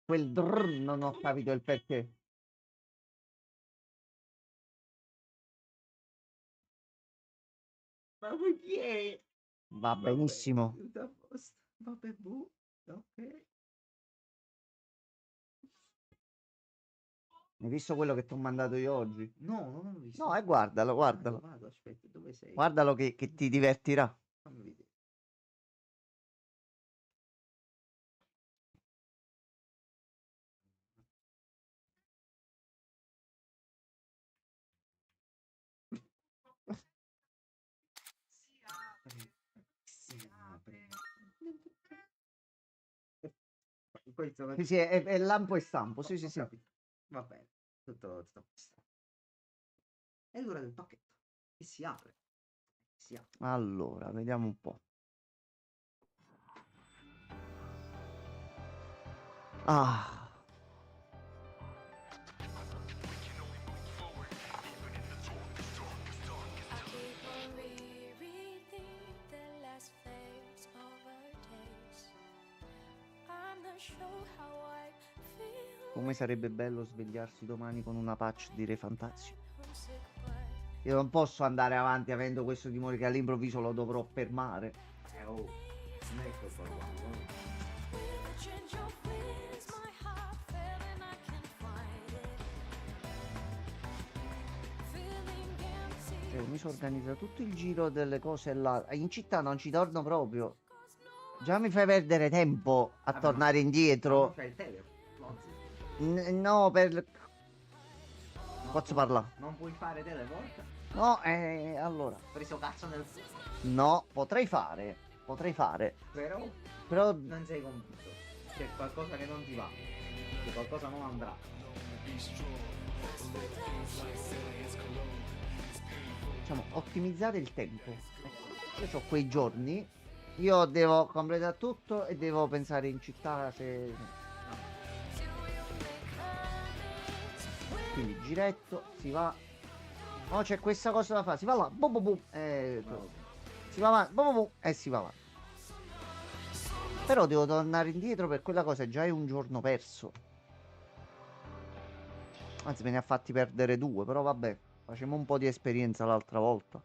Quel drrr non ho capito il perché. Ma poi chi è? Va benissimo. Tutto a posto. Vabbè, boh. Ok. Hai visto quello che ti ho mandato io oggi? No, non l'ho visto. No, guardalo, guardalo. Vado, aspetta, dove sei? Guardalo che ti divertirà. Fammi vedere. Si apre. Questo Sì, sì, è lampo e stampo. Sì, sì, sì. capito. Va bene, tutto a posto. È l'ora del pacchetto. E si apre. Si apre. Allora, vediamo un po'. Ah. Come sarebbe bello svegliarsi domani con una patch di Re Fantasio. Io non posso andare avanti avendo questo timore che all'improvviso lo dovrò fermare. Oh, non è colpa tua, no? Cioè, mi sono organizzato tutto il giro delle cose là. In città non ci torno proprio. Già mi fai perdere tempo a Vabbè, tornare ma indietro. c'è il telefono. No, per... Posso parlare? Non puoi fare teleport? No, allora. Ho preso cazzo nel culo. No, potrei fare. Potrei fare. Però non sei convinto. C'è qualcosa che non ti va. C'è qualcosa non andrà. Diciamo, ottimizzare il tempo. Io ho quei giorni. Io devo completare tutto e devo pensare in città se... Quindi giretto, si va. Oh, c'è questa cosa da fare. Si va là. Boom, boom, boom. Si va avanti. Boom, boom, boom. E si va avanti. Però devo tornare indietro per quella cosa. Già è un giorno perso. Anzi, me ne ha fatti perdere 2. Però vabbè. Facciamo un po' di esperienza l'altra volta.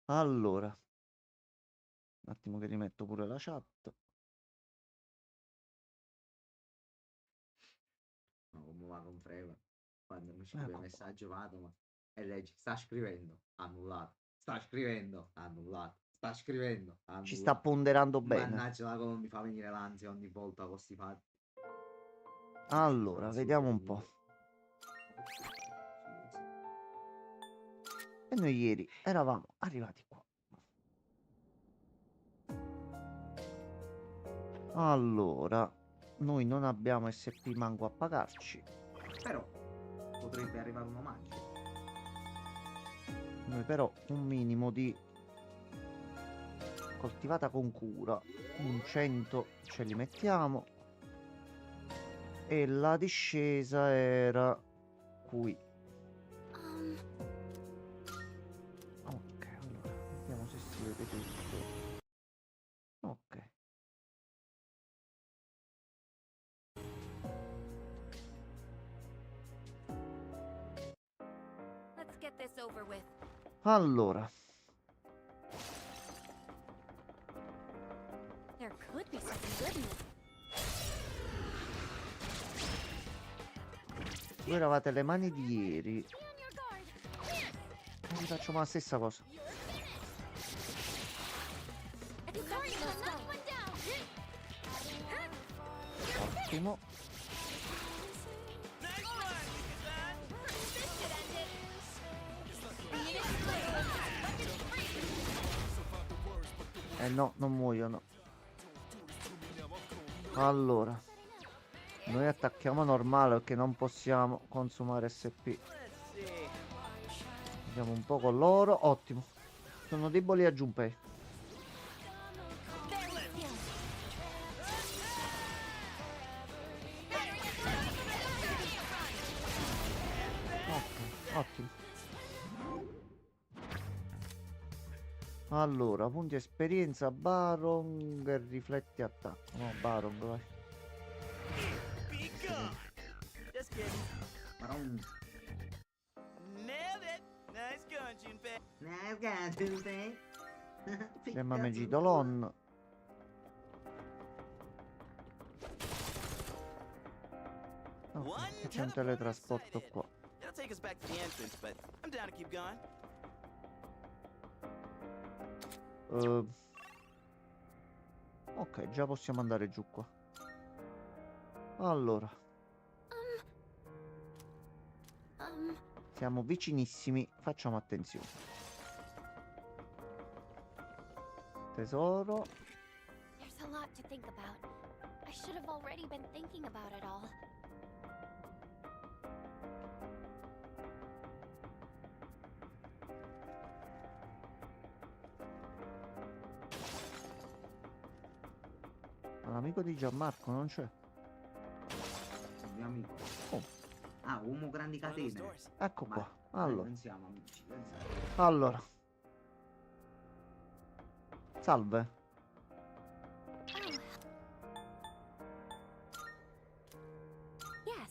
Allora. Un attimo che rimetto pure la chat. No, come va con frega. Quando mi scrive il messaggio vado, ma... E leggi, sta scrivendo, annullato. Sta scrivendo, annullato. Sta scrivendo, annullato. Ci sta ponderando bene. Mannaggia la cosa, mi fa venire l'ansia ogni volta con sti fatti. Allora, vediamo un po'. E noi ieri eravamo arrivati qua. Allora, noi non abbiamo SP mango a pagarci. Però potrebbe arrivare un omaggio. Noi però un minimo di coltivata con cura. Un 100 ce li mettiamo. E la discesa era qui. Ok, allora, vediamo se si vede tutto. Ok. Allora. Voi eravate le mani di ieri. E facciamo la stessa cosa. Ottimo. No, non muoiono. Allora. Noi attacchiamo normale perché non possiamo consumare SP. Andiamo un po' con loro. Ottimo. Sono deboli a Junpei. Ok, ottimo. Allora, punti esperienza, Baron che rifletti attacco. No, Baron, vai. Be gone. Just kidding. Baron. Nailed it. Nice gun, Junpei. Gemma Megidolon. Ok, c'è un teletrasporto qua. It'll take us back to the entrance, but I'm down to keep going. Ok, già possiamo andare giù qua. Allora, siamo vicinissimi, facciamo attenzione. Tesoro. There's a lot to think about. I should have already been thinking about it all. L'amico di Gianmarco non c'è. Il mio amico. Oh, Ah, uomo grandi One of those catene. doors. ecco Ma qua. dai, Allora, pensiamo amici, pensiamo. allora. Salve. Yes.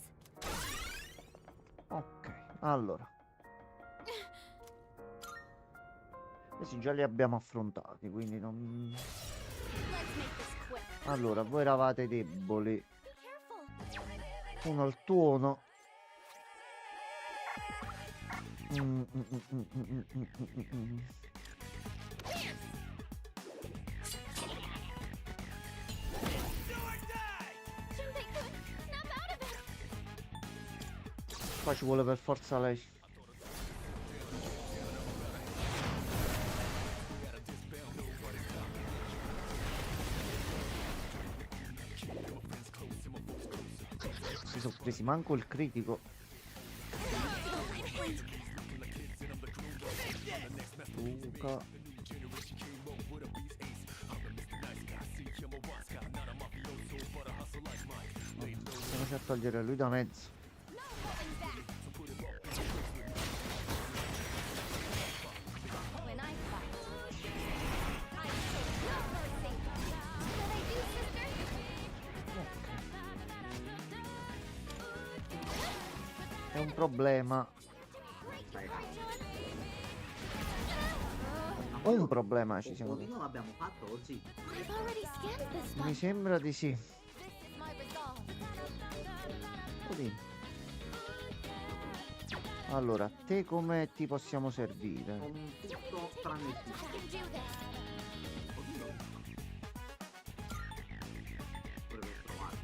Ok, allora. Questi già li abbiamo affrontati, quindi non... Let's make this quick. Allora, voi eravate deboli. Be careful. Uno al tuono. Do or die. Junpei, snap out of it. Qua ci vuole per forza lei. Si sono presi manco il critico. Luca. Andiamoci a togliere lui da mezzo. No holding back. When I fight, I show no mercy. What I do, sister? È un problema. Break your heart, John. Ho un problema, ci siamo Pochino l'abbiamo fatto così. I've already scanned this Mi one. sembra di sì. This is my resolve. Così. Allora, te come ti possiamo servire? Con tutto tranne il I tutto. can do this. Pochino. Pure per provare.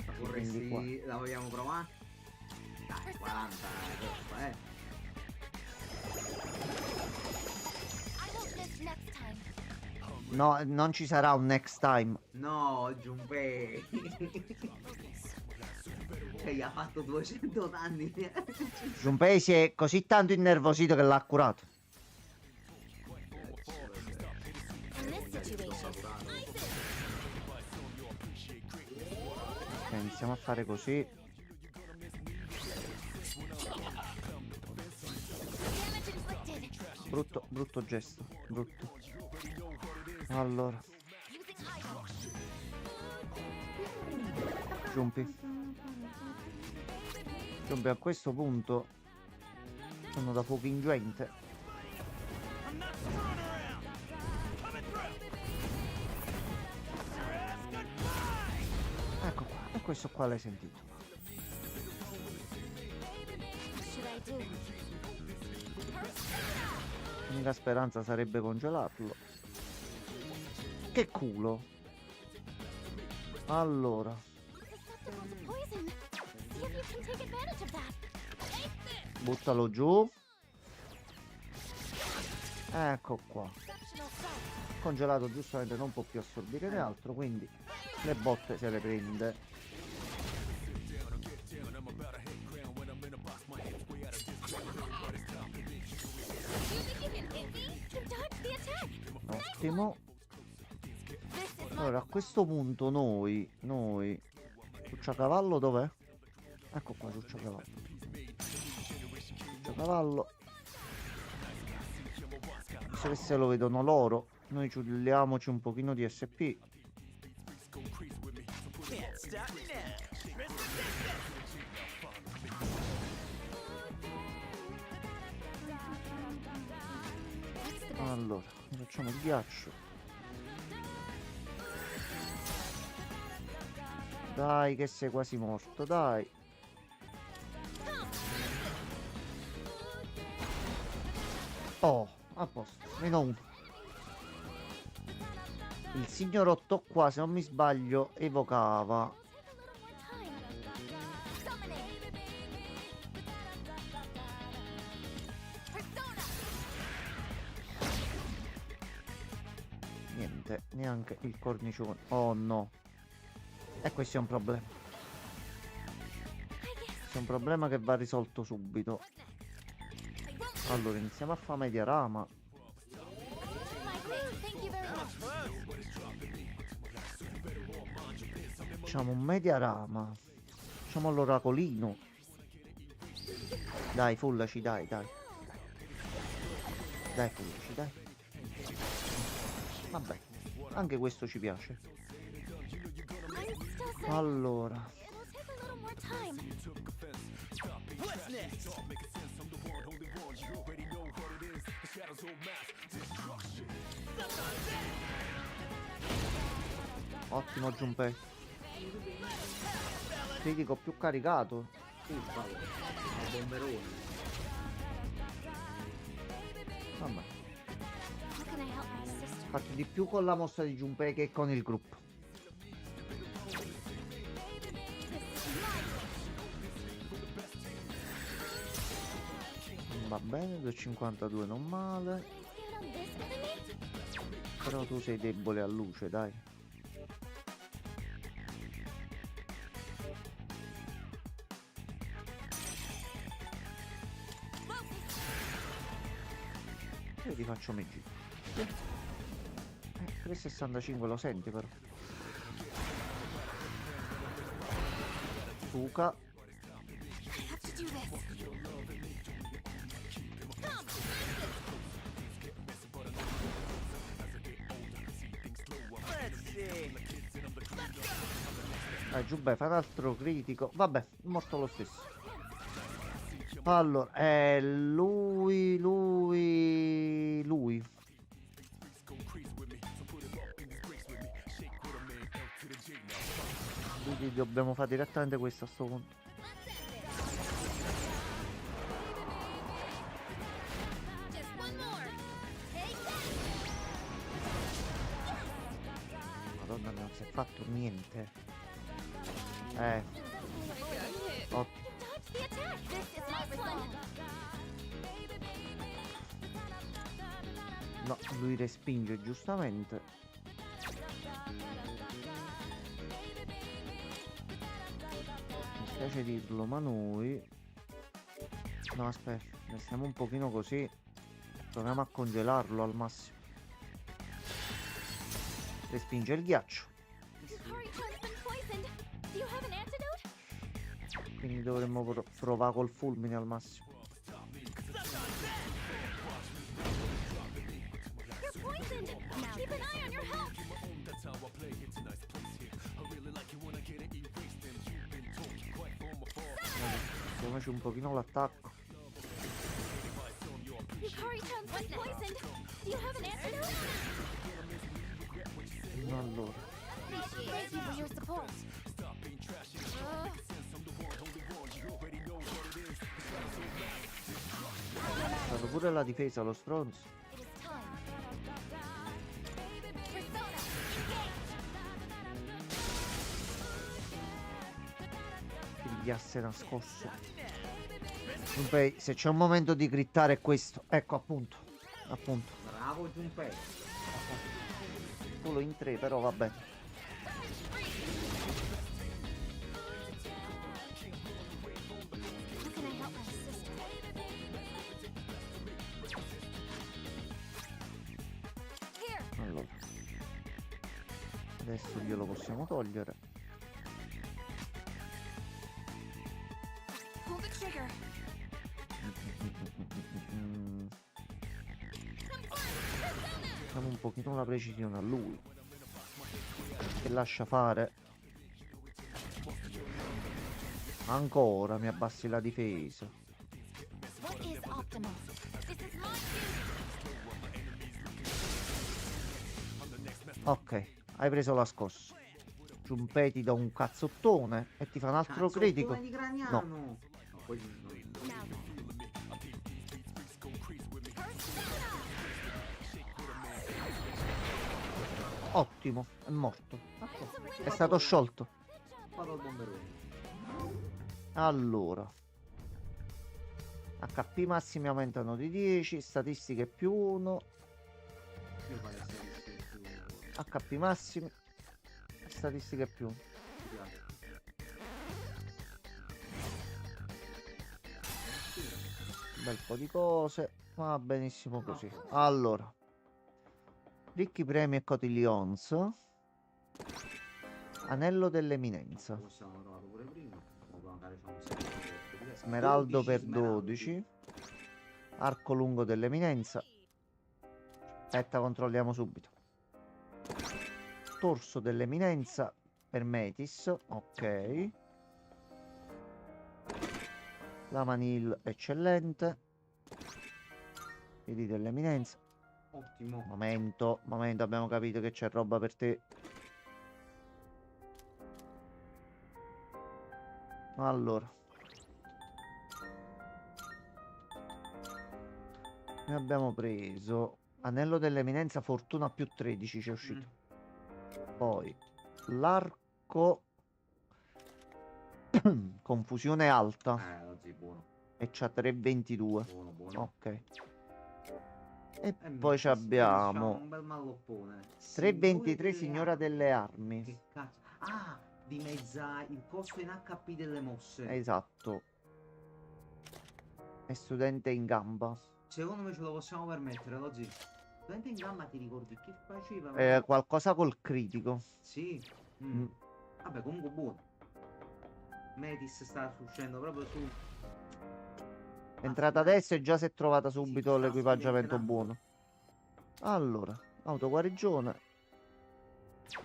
La Quindi qua. vorresti... La vogliamo provare? Dai, 40 eh. I hope this next time. No, non ci sarà un next time. No, Junpei. Che gli ha fatto 200 danni. Junpei si è così tanto innervosito che l'ha curato. In this situation, Ok, iniziamo a fare così. damage inflicted. Brutto gesto. Brutto. Allora, Using idol. Giumpi. Giumpi, a questo punto sono da fuoco ingente. I'm not screwing around. Coming through. Your ass goodbye. Ecco qua, e questo qua l'hai sentito. What should I do? L'unica speranza sarebbe congelarlo. Che culo. Allora, Susceptible to poison. See if you can take advantage of that. buttalo giù. Ecco qua. Exceptional sight. Congelato giustamente non può più assorbire né altro, quindi le botte se le prende. You think you can hit me? Then dodge the attack. Ottimo. This is my Allora, a questo punto noi Ciucciacavallo dov'è? Ecco qua, Ciucciacavallo. Ciucciacavallo. visto che se lo vedono loro, noi ciulliamoci un pochino di SP. Can't stop now. What's the best? Allora, facciamo il ghiaccio. Dai, che sei quasi morto, dai. Oh, a posto, meno uno. Il signor 8 qua, se non mi sbaglio, evocava. Niente, neanche il cornicione. Oh no. E questo è un problema. Questo è un problema che va risolto subito. Allora, iniziamo a fare media rama. Thank you very much. Facciamo un media rama. Facciamo l'oracolino. Dai, fullaci, dai, dai. Dai, fullaci, dai. Vabbè, anche questo ci piace. I'm still so. Allora, It'll take a little more time. What's next? ottimo Junpei. Critico più caricato. Uffa, ma bomberone. Vabbè, How can I help my sister? fatto di più con la mossa di Junpei che con il gruppo. Va bene, 252 non male. Stand on this enemy? Però tu sei debole a luce, dai. Io ti faccio Meiji. 365 lo senti però. Fuka. I have to do this. Let's see. Giubbe, fa un altro critico. Vabbè, è morto lo stesso. Allora, lui. Quindi dobbiamo fare direttamente questo a sto punto. Just one more. Take that. Madonna mia, non si è fatto niente. Oh, Dodge the attack. This is my one. no, lui respinge giustamente. Mi spiace dirlo, ma noi... No, aspetta, restiamo un pochino così. Proviamo a congelarlo al massimo. Respinge il ghiaccio. Yukari-chan's been poisoned. Do you have an antidote? Quindi dovremmo provare col fulmine al massimo. You're poisoned. Now keep an eye on your health. Proviamoci un pochino l'attacco. Yukari-chan's been poisoned. Do you have an antidote? Allora, Thank you for your support. ha dato pure la difesa lo stronzo. It is time. Persona. Il ghiaccio nascosto. Dunque, se c'è un momento di grittare è questo. Ecco, appunto. Appunto. Bravo Junpei. Solo in 3, però vabbè. How can I help my sister? Here. Allora. Adesso glielo possiamo togliere. Pull the trigger. Mm. Come on. Facciamo un pochino la precisione a lui. Che lascia fare. Ancora mi abbassi la difesa. What is optimal? This is my duty. Ok, hai preso la scossa. Junpei ti dà un cazzottone e ti fa un altro critico. Di Graniano. No, poi no. Now then. Ottimo, è morto. That's a È win. stato sciolto. Vado al bomberone. Allora. HP massimi aumentano di 10, statistiche più 1, Io farei statistiche più... HP massimi, statistiche più 1. mi piace. Un bel po' di cose, va benissimo così. Allora. Ricchi premi e cotillions. Anello dell'eminenza. Possiamo trovato pure prima. Ma magari fa un secco. Smeraldo per 12. 12. Arco lungo dell'eminenza. Aspetta, controlliamo subito. Torso dell'eminenza per Metis. Ok. La manil eccellente. Piedi dell'eminenza. Ottimo. Momento, abbiamo capito che c'è roba per te. Allora. Ne abbiamo preso anello dell'eminenza, fortuna più 13 ci è uscito. Poi l'arco confusione alta Oggi buono. e c'ha 322. Buono, buono. Ok. E poi Metis, ci abbiamo un bel malloppone. 323 signora delle armi. Che cazzo? Ah, dimezza il costo in HP delle mosse. Esatto. E studente in gamba. Secondo me ce lo possiamo permettere oggi. Studente in gamba ti ricordi che faceva? Qualcosa col critico. Sì. Mm. Vabbè, comunque buono. Metis sta uscendo proprio su. È entrata adesso e già si è trovata subito sta l'equipaggiamento subentrando. buono. Allora, autoguarigione.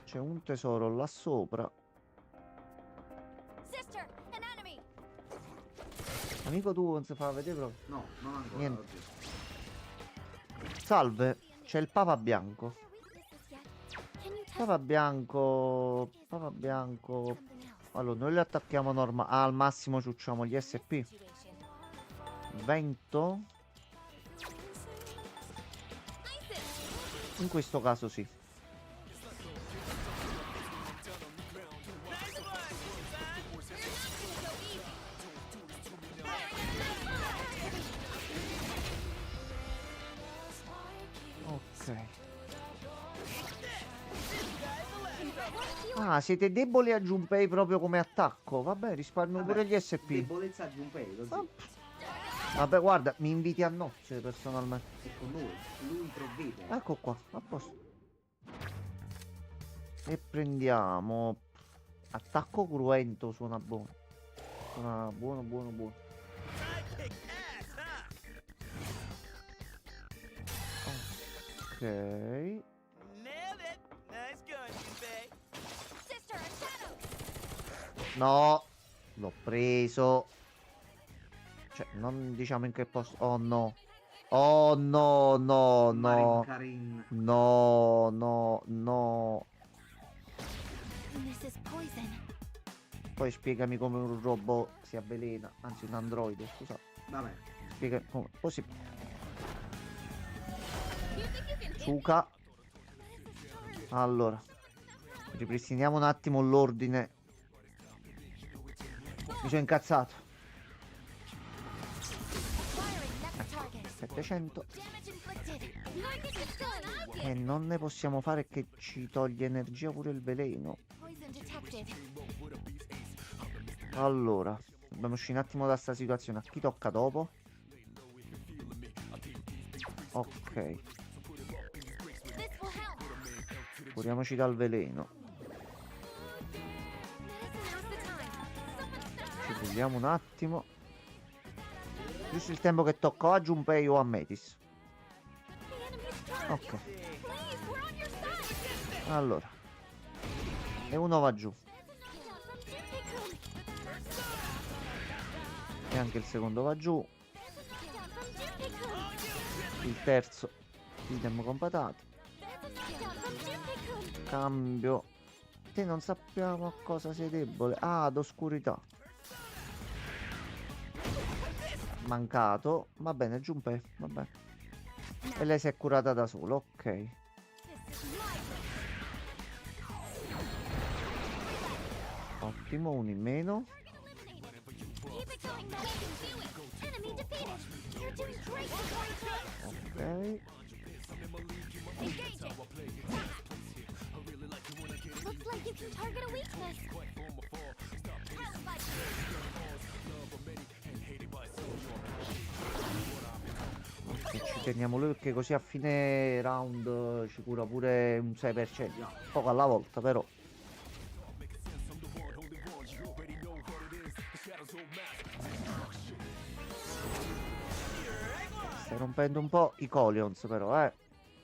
C'è un tesoro là sopra. Sister, an enemy. Amico tuo non si fa vedere proprio. No, non ancora Niente. oggi. Salve, c'è il Papa Bianco. Your weaknesses yet? Can you test Papa Bianco. Papa Bianco. something else? Allora, noi li attacchiamo norma. Ah, al massimo ciucciamo gli SP. Situation. Vento. ISIS. In questo caso sì. Ok. Ah, siete deboli a Junpei proprio come attacco. Vabbè, risparmio pure gli SP. Debolezza di un pelo, Ah, sì. Vabbè, guarda, mi inviti a nozze personalmente. E con noi. Lui provvede. Ecco qua, a posto. E prendiamo attacco cruento, suona buono. Suona buono, buono, buono. I kick ass, huh? Ok. Nailed it. Nice going, Junpei. Sister, a shadow. No, l'ho preso. Cioè, non diciamo in che posto. Oh no. Oh no, no, no. Karin. No, no, no. This is poison. Poi spiegami come un robot si avvelena. Anzi, un androide, scusa. Vabbè. Spiega come. Così. You think you can hit me? Suka. Allora. Ripristiniamo un attimo l'ordine. Mi sono incazzato. Firing next target. 700. Damage inflicted. Target is done. E non ne possiamo fare che ci toglie energia pure il veleno. Poison detected. Allora. Dobbiamo uscire un attimo da sta situazione. A chi tocca dopo? Ok. This will help. Curiamoci dal veleno. Now's the time. Someone Ci puliamo un attimo. Giusto il tempo che tocca o a Junpei o a Metis. the enemy's turret. Ok. Please. Allora. E uno va giù. E anche il secondo va giù. Il terzo. Idem con patate. Cambio. Te non sappiamo a cosa sei debole. Ah, ad oscurità. Mancato. Va bene, Junpei. Va bene. E lei si è curata da sola. Ok. Ottimo, uno in meno. Ok. Looks like you can target a weakness. Ok, ci teniamo lui perché così a fine round ci cura pure un 6%. Poco alla volta, però. Stai rompendo un po' i Colions, però, eh.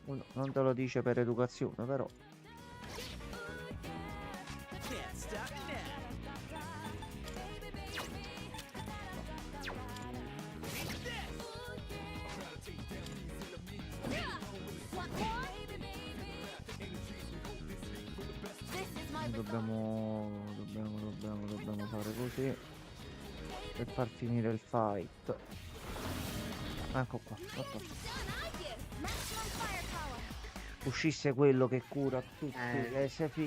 Uno non te lo dice per educazione, però. Can't stop now. Want more? This is my Dobbiamo fare così per far finire il fight. Ecco qua. Ecco. done, maximum firepower. Uscisse quello che cura tutti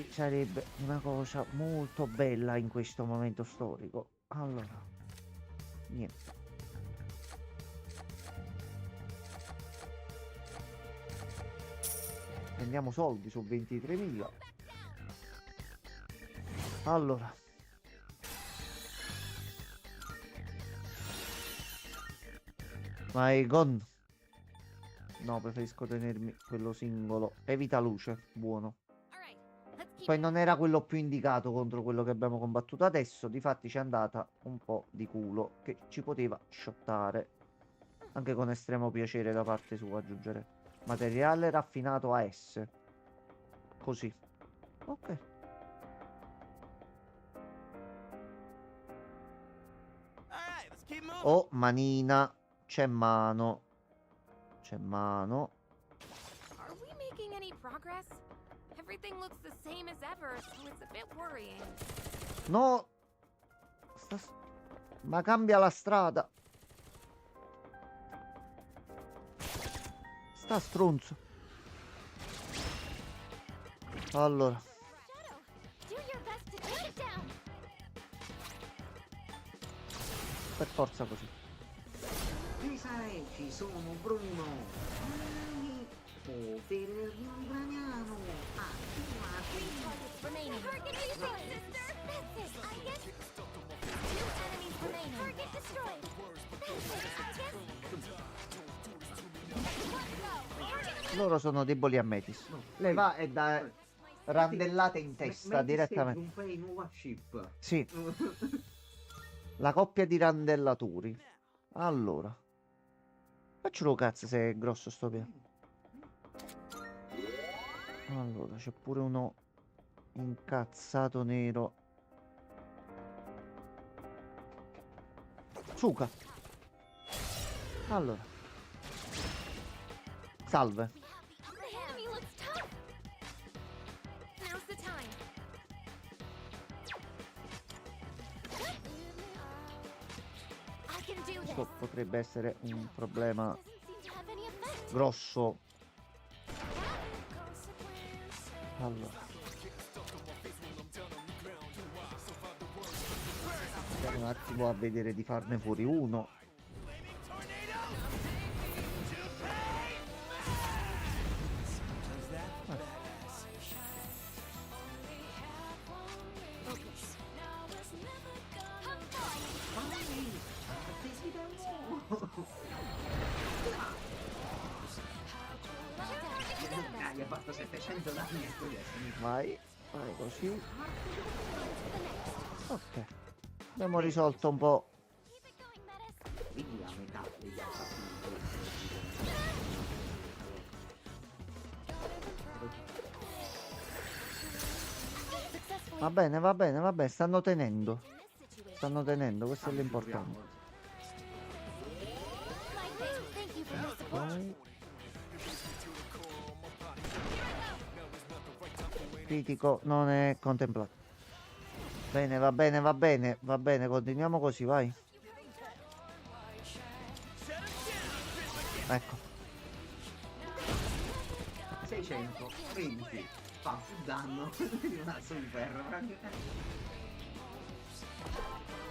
sarebbe una cosa molto bella in questo momento storico. Allora, niente. Prendiamo soldi su 23.000. Allora, Maegon. No, preferisco tenermi quello singolo. Evita luce, buono. All right, let's keep Poi non era quello più indicato contro quello che abbiamo combattuto adesso. Difatti ci è andata un po' di culo, che ci poteva shottare. Anche con estremo piacere da parte sua aggiungere materiale raffinato a S. Così. Ok. All right, let's keep moving. Oh, manina. C'è mano. C'è mano. Are we making any progress? Everything looks the same as ever, so it's a bit worrying. No. Ma cambia la strada. Sta stronzo. Allora. Shadow. Do your best to take it down. Per forza così. Ci sono Bruno. Potere ucraniano. Three targets remaining. Target destroyed, sister. That's it. I guess. Two enemies remaining. Target destroyed. That's it. I guess. Let's go. Target Loro sono deboli a Metis. Lei va e dà randellate in testa direttamente. Junpei nuova ship. Sì, la coppia di randellatori. Allora. Faccelo cazzo se è grosso sto piano. Allora, c'è pure uno incazzato nero. Suca. Allora. Salve. The enemy looks tough. Now's the time. I can do this. Questo potrebbe essere un problema Doesn't seem to have any effect. grosso. Allora. Andiamo un attimo a vedere di farne fuori uno. Gli ha fatto 700 danni e poi è finito. Vai così. Ok. Abbiamo risolto un po'. Keep it going, Metis. Quindi la metà degli attacchi Va bene, va bene, va bene. Stanno tenendo. In this situation, Stanno tenendo, questo è l'importante. like this. Thank you for your support. Poi... Critico non è contemplato. Bene, va bene, va bene, va bene. Continuiamo così, vai. Ecco. 620 fa più danno di una super.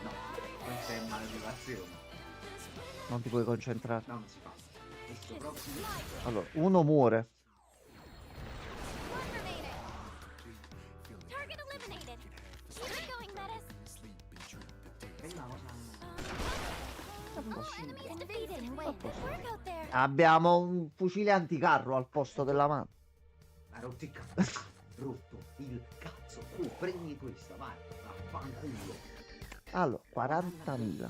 No, non c'è maledivazione. Non ti puoi concentrare. No, non si fa. Questo proprio. Allora, uno muore. One remaining. Target eliminated. Keep it going, Metis. È una cosa. All enemies defeated. Win. Work out there. Abbiamo un fucile anticarro al posto della mano. Ha rotto il cazzo. Rotto il cazzo. Prendi questa, vai. Vaffanculo. Allora, 40.000.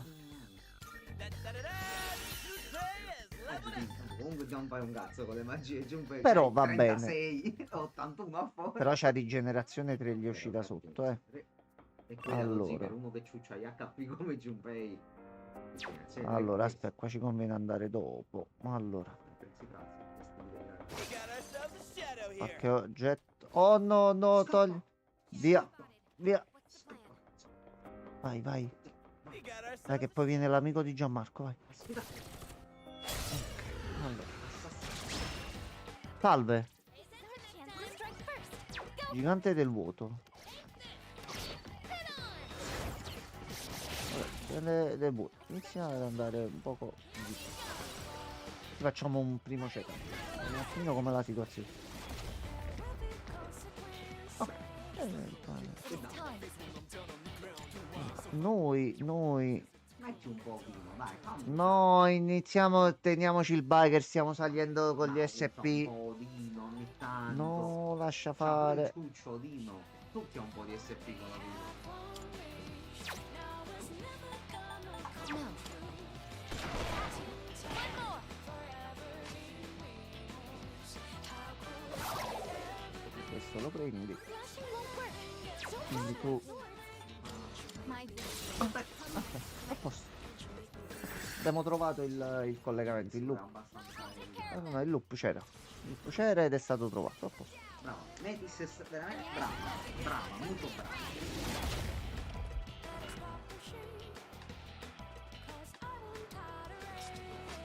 Comunque non fai un cazzo con le magie Junpei. Però C'hai va bene. 36, 81 a fuori. Però c'ha rigenerazione 3 gli usci da sotto, eh. E poi allo Allora. Ziggler, uno che ciuccia gli HP come Junpei. Allora, aspetta, qua ci conviene andare dopo. Allora, We got ourselves a shadow a here. che oggetto? Oh no, no, togli. Via, via. Vai, vai. We got ourselves Dai che poi viene l'amico di Gianmarco, vai. Allora. Salve, Chance to strike first. Go. gigante del vuoto. Le vuote. Iniziamo ad andare un poco di più. Facciamo un primo check. Un attimo come la situazione. Ok. It is time. Noi Metti un pochino, dai, fammi. No, iniziamo, teniamoci il biker, stiamo salendo con gli Dai, SP. Un po' Dino ogni tanto. No, lascia C'ha pure fare. il ciuccio Dino. Tutti hanno un po' di SP con la vita. No. One more. Questo lo prendi. Flashing won't work. Don't Quindi bother tu. with swords. My A posto. Abbiamo trovato il collegamento, il Era loop. abbastanza. No, il loop c'era. Il loop c'era ed è stato trovato. A posto. Bravo. Metis è veramente brava. Brava, molto brava.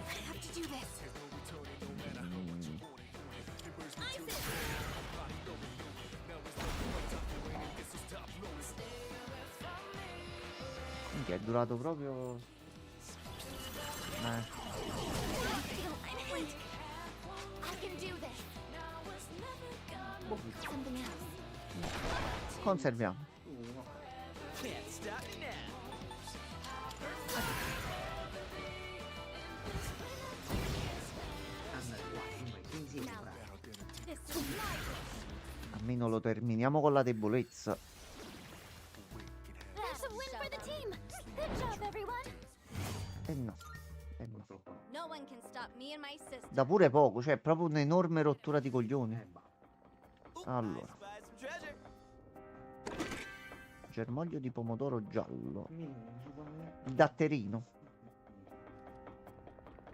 I have to do this. Minchia, è durato proprio. I can do this. Something else. Conserviamo. can't stop me now. Andate qua, Junpei, quindi siete Now, bravi. this is my Almeno lo terminiamo con la debolezza. There's a win for the team. Good job, everyone. E no. E no. Purtroppo no. No one can stop me and my sister. Da pure poco, cioè è proprio un'enorme rottura di coglioni. Bah. Oop, Allora. I spied some treasure. Germoglio di pomodoro giallo. Mm. Il datterino.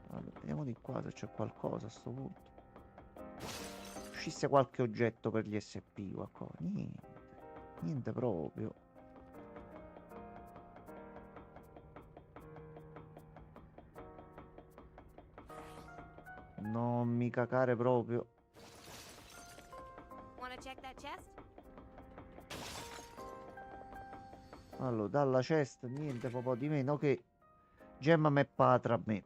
Allora, vediamo di qua se c'è qualcosa a sto punto. Uscisse qualche oggetto per gli SP qua. Niente. Niente proprio. Non mi cacare proprio. Wanna check that chest? Allora, dalla cesta niente proprio di meno che gemma me patra a me.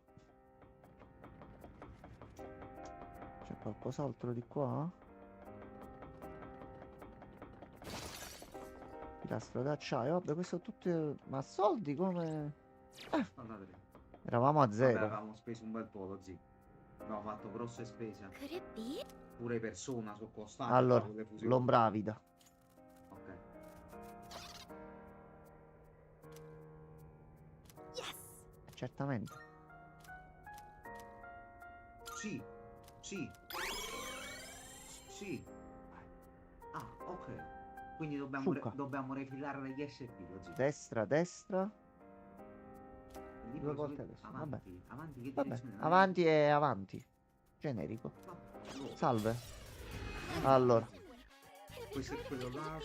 C'è qualcos'altro di qua? Pilastro d'acciaio, vabbè, questo tutto. Ma soldi come. Guardate. Eravamo a Vabbè, zero. avevamo speso un bel po' lo zio. Abbiamo fatto grosse spese. Could it be? Pure persona sono costanti. Allora, con le fusioni. l'ombravida. Ok. Yes. Certamente. Sì. Sì. Sì. Ah, ok. Quindi Succa. dobbiamo refillare le SP, lo zio. Destra, destra. Lì Due poi volte su- adesso. avanti, avanti, che Vabbè, direzione? avanti e avanti. Generico. Vabbè, Salve. Allora, questo è quello là, no,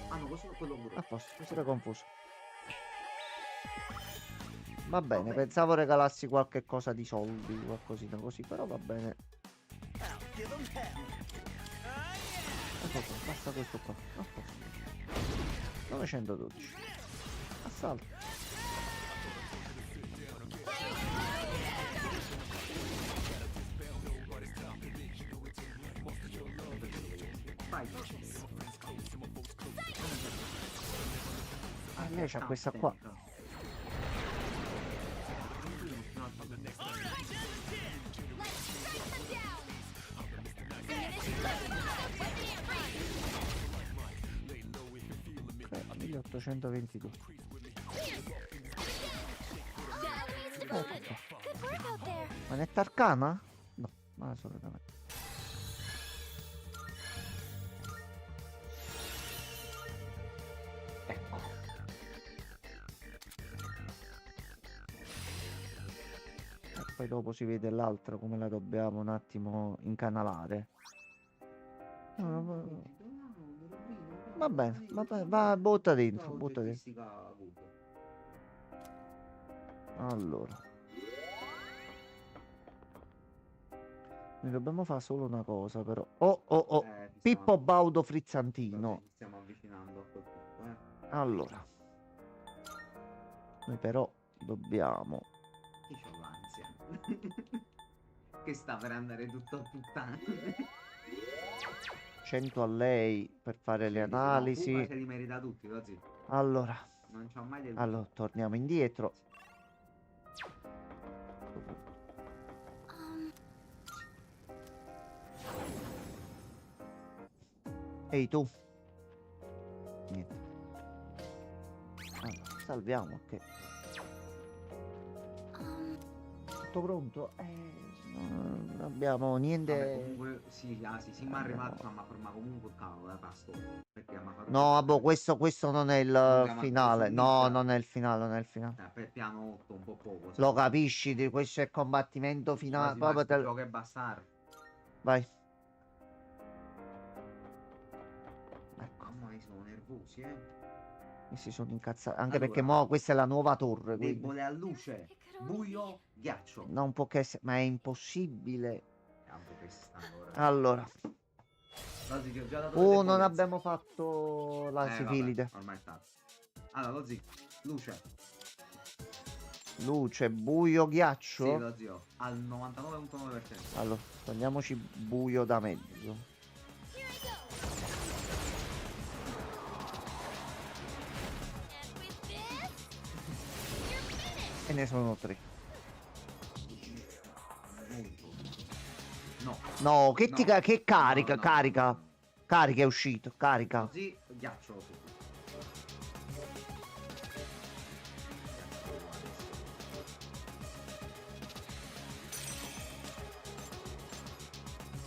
hanno questo è quello a grosso. posto, Questo pure è confuso. Va bene, bene. pensavo regalassi qualche cosa di soldi, qualcosina così, però va bene. Ecco qua, basta questo qua. A posto. 912. Assalto. Vai. Lei c'ha questa qua. Ok, 1822. Ecco qua. Good work out there. Manetta arcana? No, ma assolutamente. Ecco. E poi dopo si vede l'altra come la dobbiamo un attimo incanalare. Va bene, va, butta dentro, butta dentro. Allora. Noi dobbiamo fare solo una cosa però. Oh. Pippo Baudo Frizzantino. Ci stiamo avvicinando a quel punto, Allora. Noi però dobbiamo... Io c'ho l'ansia. Che sta per andare tutto a puttane. 100 a lei per fare le Se li analisi. merita tutti, lo zio. Allora. Non c'ho mai del Allora, torniamo indietro. Um, Ehi tu. Niente. Allora, salviamo, ok. Tutto pronto? Non abbiamo Vabbè, niente. comunque sì, mi è arrivato, ma comunque cavolo, pasto. Perché mi ha fatto No, vabbè, questo non è il Abbiamo finale. preso No, Nitra. non è il finale, non è il finale. per piano 8 un po' poco. Lo capisci, questo è il combattimento finale. Quasi Proprio basta, gioco e bastare. Vai. Ecco, Mamma mia, sono nervosi, mi si sono incazzati. Anche perché Allora, mo questa è la nuova torre, quindi Debole a luce, buio, ghiaccio. non può che essere, ma è impossibile. Campo che si stanno ora. Allora, Lo zio, ho già dato le non debolezze. abbiamo fatto la Vabbè, sifilide. ormai è stato. Allora, lo zio, luce. Luce, buio, Sì, ghiaccio. lo zio, al 99,9%. Allora, togliamoci buio da mezzo. and with this, you're finished. E ne sono 3. No. No, che, ti No. che carica, No, no, carica. no, no. Carica è uscito, carica. Così, ghiaccio.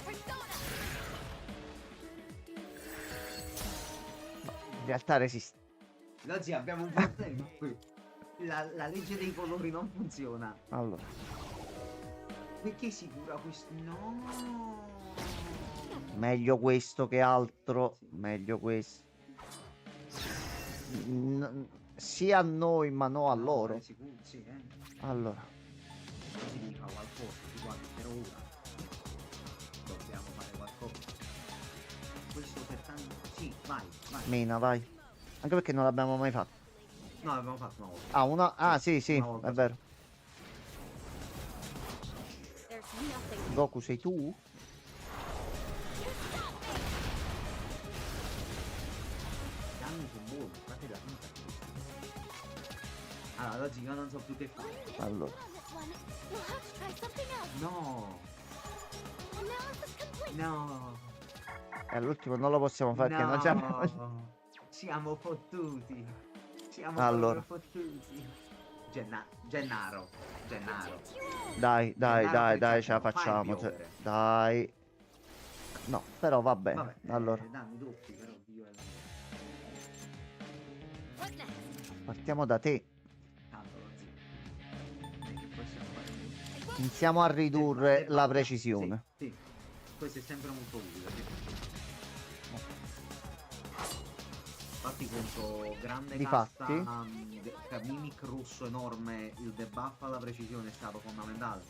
Persona. In realtà resiste. Lo zio, abbiamo un problema qui. La legge dei colori non funziona. Allora, Perché si cura questo? No. meglio questo che altro. Meglio questo. Sia a noi, ma no a loro. Sicuro, sì, Allora, Così mi fa qualcosa, di quanto per ora. Dobbiamo fare qualcosa. Questo per tanto. Sì, vai. Mina, vai. Anche perché non l'abbiamo mai fatto. No, l'abbiamo fatto una volta. Ah, una... Ah, sì, Una volta, è sì. vero. There's nothing. Goku, sei tu? I danni sono buoni, fate la vita. Allora, oggi io non so più che fare. Allora, On this one, we'll have to try something else. No, Analysis complete. no. e all'ultimo non lo possiamo fare perché non c'è... No. Siamo fottuti. Siamo Allora. proprio fottuti. Gennaro. Dai, Gennaro, ce la fai facciamo. piovere. Dai. No, però va bene. Vabbè, Allora, danni doppi però. Io e What next? Partiamo da te. tanto lo zio. Che possiamo fare? Iniziamo a ridurre Debba- la precisione. Sì, sì. Questo è sempre molto utile. Sì. Infatti contro grande casta Difatti. per Mimic rosso enorme il debuff alla precisione è stato fondamentale.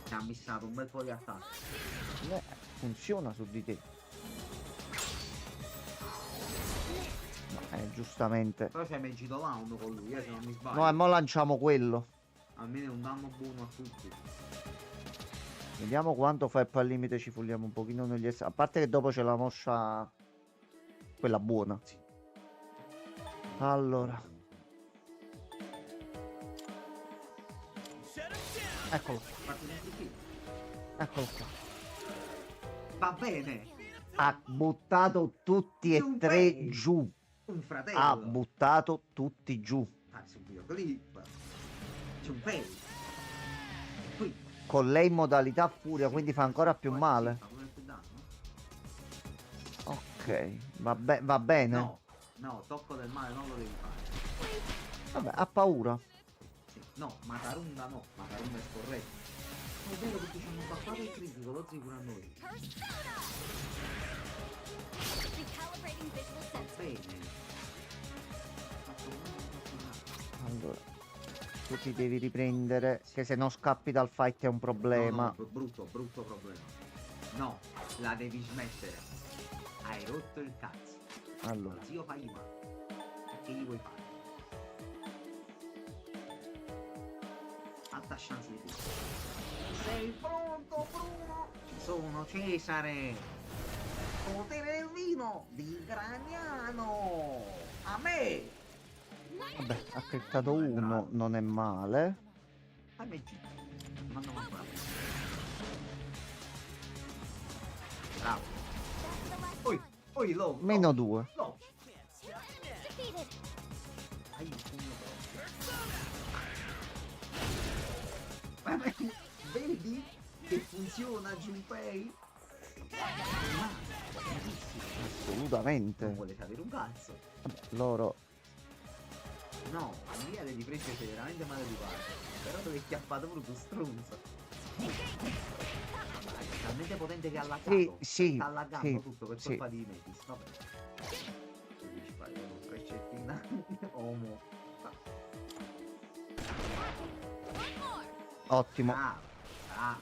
Ci ha missato un bel po' di attacchi. Funziona su di te. Giustamente. Però c'è Magic Round con lui, se non mi sbaglio. No, e mo lanciamo quello. Almeno è un danno buono a tutti. Vediamo quanto fa e poi al limite ci fulliamo un pochino negli A parte che dopo c'è la mossa quella buona. Sì. Allora, Shut him down. eccolo, Parti dentro qui. eccolo qua. Va bene. Ha buttato tutti e tre Giunpei. giù. Un fratello. Ha buttato tutti giù. Su videoclip. Junpei. Qui. Con lei in modalità furia, quindi fa ancora più Poi male. sì, fa pure più danno. Ok, va bene. No, no, tocco del male non lo devi fare. Vabbè, ha paura. Sì. No, Matarunda no, Matarunda è scorretto. È vero perché ci hanno baffato il critico, lo zio pure a noi. Persona! Recalibrating visual sensor. Bene. Allora, tu ti devi riprendere, che se no scappi dal fight è un problema. No, brutto, brutto problema. No, la devi smettere. Hai rotto il cazzo. Allora, Zio fai male. Che gli vuoi fare? Alta chance di tutto. Sei pronto, Bruno? Ci sono, Cesare. Potere del vino di Graniano. A me. vabbè, ha cliccato uno, non è male. Fammi G. Manda un po'. Bravo. That's the last Poi, one. poi lo. Meno 2. No. Two enemies defeated. Hai il pugno però. Vedi che funziona Junpei? Ma Assolutamente. non vuole sapere un cazzo. Vabbè, loro. No, in via di frecce sei veramente male di parte. Però dove chiappato proprio tu stronzo. Dai, è talmente potente che ha laggato. Sì, Sta laggando sì, tutto per sì. colpa di Metis. Vabbè. Tu dici fai una freccettina. Omo. One more. Ottimo, Ah, ah.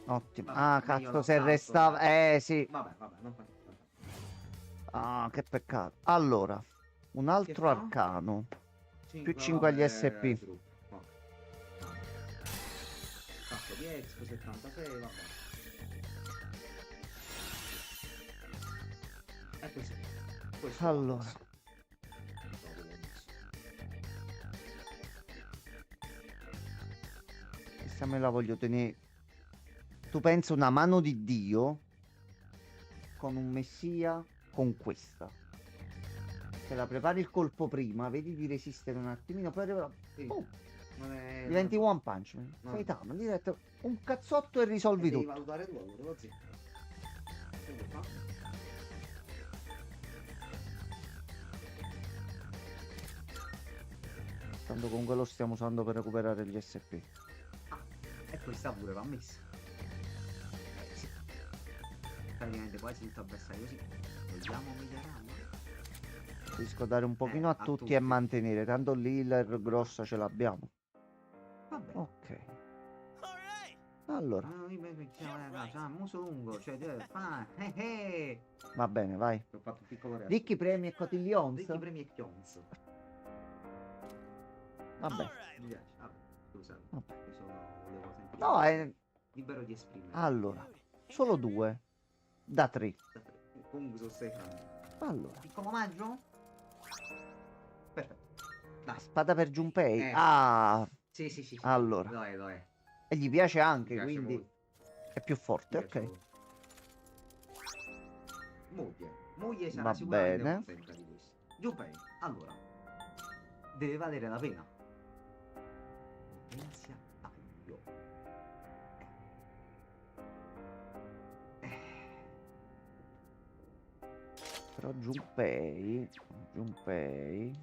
ottimo. Vabbè, Ah, meglio cazzo, lo se salto, restava. dai. Sì. Vabbè, non fa niente. Ah, che peccato. Allora, un altro fa? arcano. Più No, 5 agli vabbè, SP. gruppo. No. Cazzo di Expo 76, vabbè. E così. Questo Allora. va Questa me la voglio tenere. Tu pensi una mano di Dio con un messia con questa. Se la prepari il colpo prima, vedi di resistere un attimino, poi arriva. Sì. Oh, Non è... diventi One Punch Man. No. Saitama, diretto un cazzotto e risolvi devi tutto. valutare tu, lo zio. Che vuoi fare? Tanto comunque lo stiamo usando per recuperare gli SP. E questa pure va messa. Sì. Praticamente quasi tutto avversario sì. Vogliamo migliorarlo? Riesco a dare un pochino a a tutti tutti. e mantenere. Tanto l'healer grossa ce l'abbiamo. Vabbè. Ok. All right. Allora, Muso lungo, cioè va bene, vai. ho fatto un piccolo reato. Ricchi premi e cotiglions. Ricchi premi e chionz. Vabbè. All right. Mi piace. Vabbè, scusa. Vabbè. Volevo sentire. No, è... Libero di esprimere. Allora, solo 2. Da 3. Comunque sono 6 franchi. Allora, Piccolo omaggio? Perfetto. Dai. spada per Junpei. Eh. Ah, Sì, sì, sì. Allora. Lo è. e gli piace Mi anche, piace quindi molto. è più forte, Mi piace ok. molto. Moglie sarà Va sicuramente bene. contenta di questo. Junpei, allora, deve valere la pena. Potenzia taglio. Però Junpei. Junpei.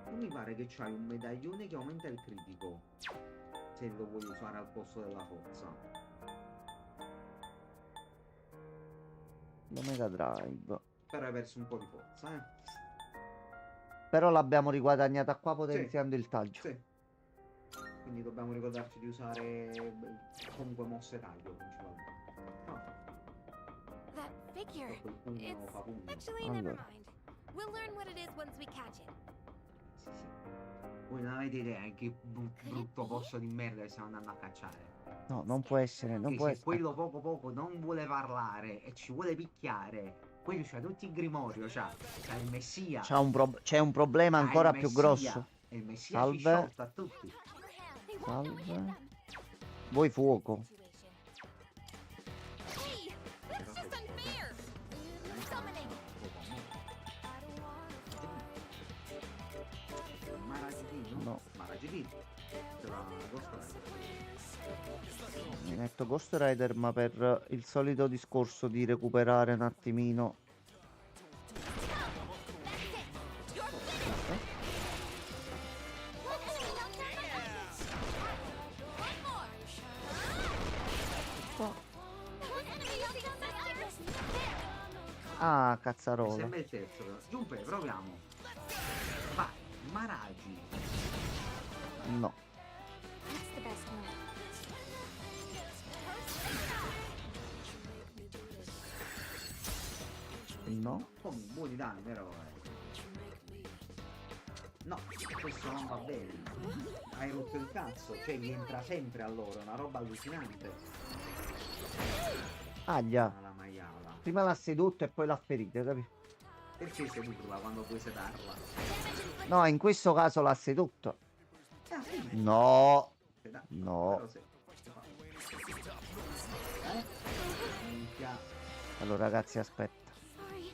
Tu mi pare che c'hai un medaglione che aumenta il critico. Se lo vuoi usare al posto della forza. La Mega Drive. Però hai perso un po' di forza, eh. Però l'abbiamo riguadagnata qua potenziando il taglio. Sì. Quindi dobbiamo ricordarci di usare comunque mosse taglio principalmente. No, That figure. quel pugno fa It's pugno. actually never Allora. mind. We'll learn what it is once we catch it. Sì, sì. Voi non avete idea che brutto posto di merda che stiamo andando a cacciare. No, non può essere, non Che può se essere. quello poco non vuole parlare e ci vuole picchiare, quello c'ha tutti il grimorio, c'ha il messia. C'è un problema c'ha il ancora più messia, grosso. E il messia Salve. ci sciolta a tutti. They won't know we hit Salve. them. Voi fuoco. Hey, that's just unfair. Summoning. Maragidino? No. Maragidino. Ce l'ha Ghost Rider. Mi metto Ghost Rider, ma per il solito discorso di recuperare un attimino. Ah, Mi cazzarola. sembra il terzo però. Giunpe, proviamo. Vai, Maragi. No. That's the best move. No. Come buoni danni però. No, questo non va bene. Hai rotto il cazzo, cioè gli entra sempre a loro, è una roba allucinante. Aglia. Ah, la maiala. Prima l'ha sedotto e poi l'ha ferita, capito? Perché sedurla quando puoi sedarla? No, in questo caso l'ha sedotto. Ah, sì. No. Sedata. No. Però se... Minchia. Allora, ragazzi, aspetta. Sorry.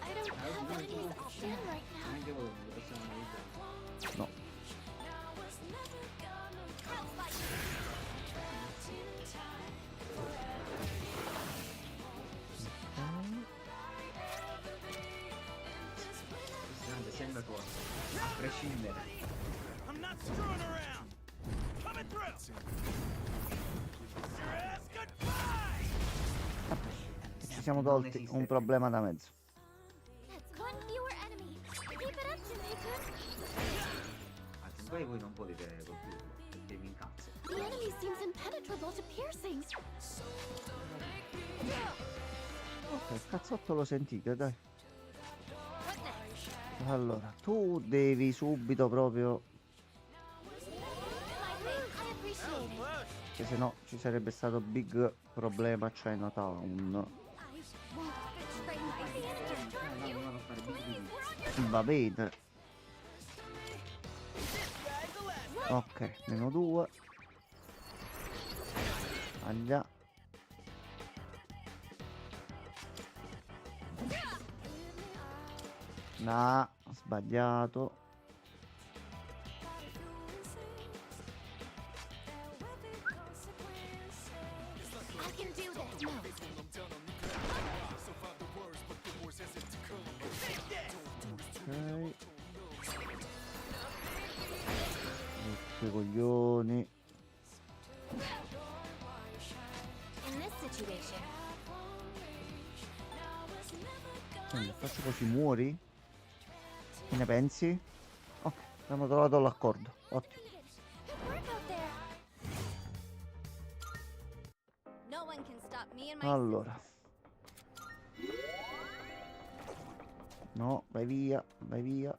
I don't have anything to stand right now. Anche voi non lo possiamo analizzare. No. Questo sembra cosa. A prescindere. I'm not screwing around. Coming through. Your ass goodbye. Ci siamo Non tolti esiste un più. problema da mezzo. That's one fewer enemy. Keep it up, Junpei-kun. Anzi, poi voi non potete colpirlo, perché mi incazzo. The enemy seems impenetrable to piercings. Ok, il cazzotto lo sentite, dai. What next? Allora, tu devi subito proprio. I appreciate it. Che se no ci sarebbe stato big problema a Chinatown. I won't betray my sister. Andiamo a fare big. Va bene. Ok, meno 2. Aglia. No, ho sbagliato. I can do this. No. Ok. Che coglioni. In this situation, Quindi faccio così, muori? Che ne pensi? Ok, abbiamo trovato l'accordo. Ottimo. good work out there. No one can stop me and my Allora. No, vai via, vai via.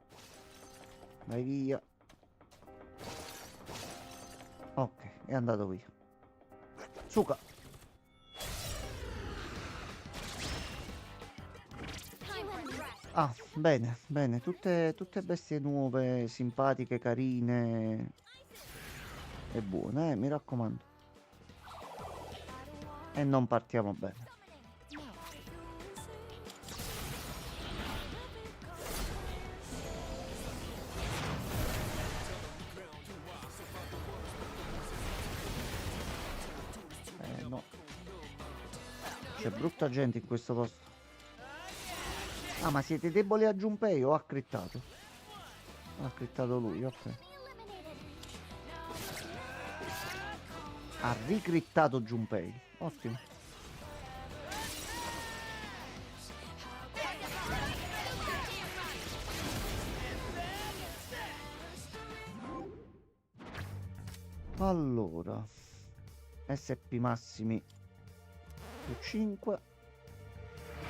Vai via. Ok, è andato via. Suca. Time to rest. Ah, bene, bene. Tutte bestie nuove, simpatiche, carine. E buone, mi raccomando. E non partiamo bene. No. C'è brutta gente in questo posto. Ah, ma siete deboli a Junpei o ha crittato? Ha crittato lui, ok. Ha ricrittato Junpei. Ottimo. Allora, SP massimi più 5.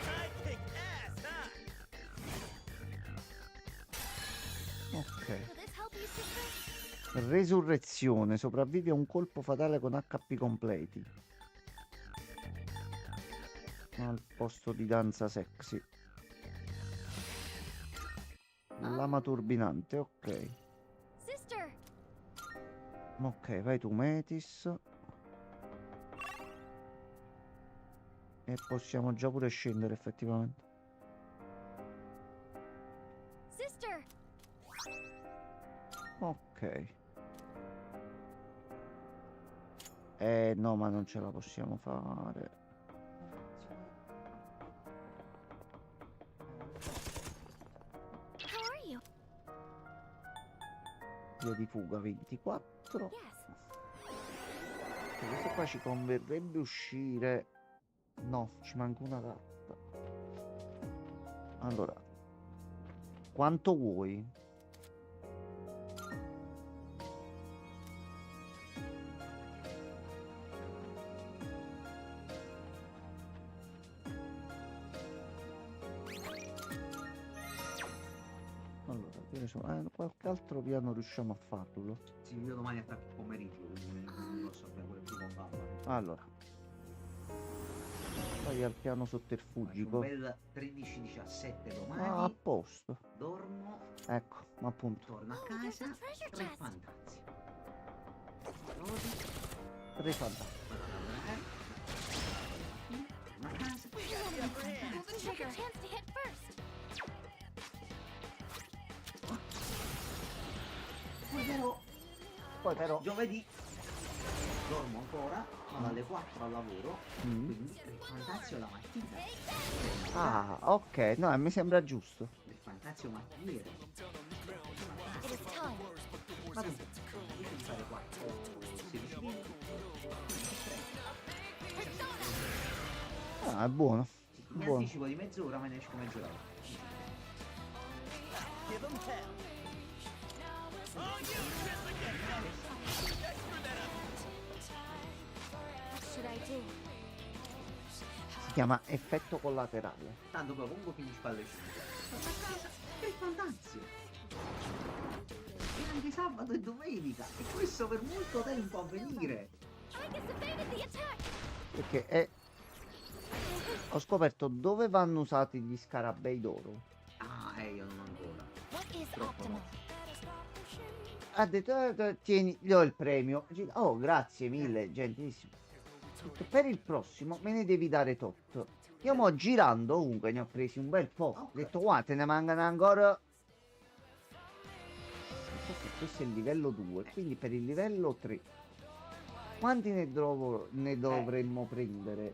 I kick ass, huh? Ok. Will this help you, sister? Resurrezione, sopravvive a un colpo fatale con HP completi. Al posto di danza sexy. Lama turbinante, ok. Sister! Ok, vai tu Metis. E possiamo già pure scendere effettivamente. Sister! Ok. No, ma non ce la possiamo fare. How are you? Via di fuga 24. Yes. Questo qua ci converrebbe uscire. No, ci manca una carta. Allora, quanto vuoi? Allora, che ne so, qualche altro piano riusciamo a farlo. Sì, io domani attacco pomeriggio, quindi non lo so, pure più con Bamba. Allora, vai al piano Faccio un sotterfugico. bel 13-17 domani. Ah, a posto. Dormo, Ecco, ma appunto, torno a Oh, there's casa, a treasure 3 chest. fantazzi. Cose, 3 fantasmi. vado a lavorare, torno a casa, Pull the trigger. Chance to hit first. poi però Poi però. giovedì dormo ancora, vado alle 4 al lavoro, Mm. quindi 3 fantazio la mattina. Ah, ok, no, mi sembra giusto. Il fantazio mattiniere. It is time. Vado un po'. Io devo fare 4 16 minuti. Ah, è buono. Mi Buono. anticipo di mezz'ora, me ne esco mezz'ora. Give 'em hell. Oh, you just again. What should I do? Si chiama effetto collaterale. Tanto poi comunque finisco alle 5. Torno a casa e fantazio. E anche sabato e domenica. E questo per molto tempo a venire. I just evaded the attack. Perché ho scoperto dove vanno usati gli scarabei d'oro. Ah, io non ancora. What is Troppo optimal? no. Ha detto, tieni, gli do il premio. Oh, grazie mille, gentilissimo. Ha detto, per il prossimo me ne devi dare tot. Io mo girando ovunque ne ho presi un bel po'. Ho Ok. detto, guarda, te ne mancano ancora. Ok, questo è il livello 2, quindi per il livello 3 quanti ne dovremmo prendere?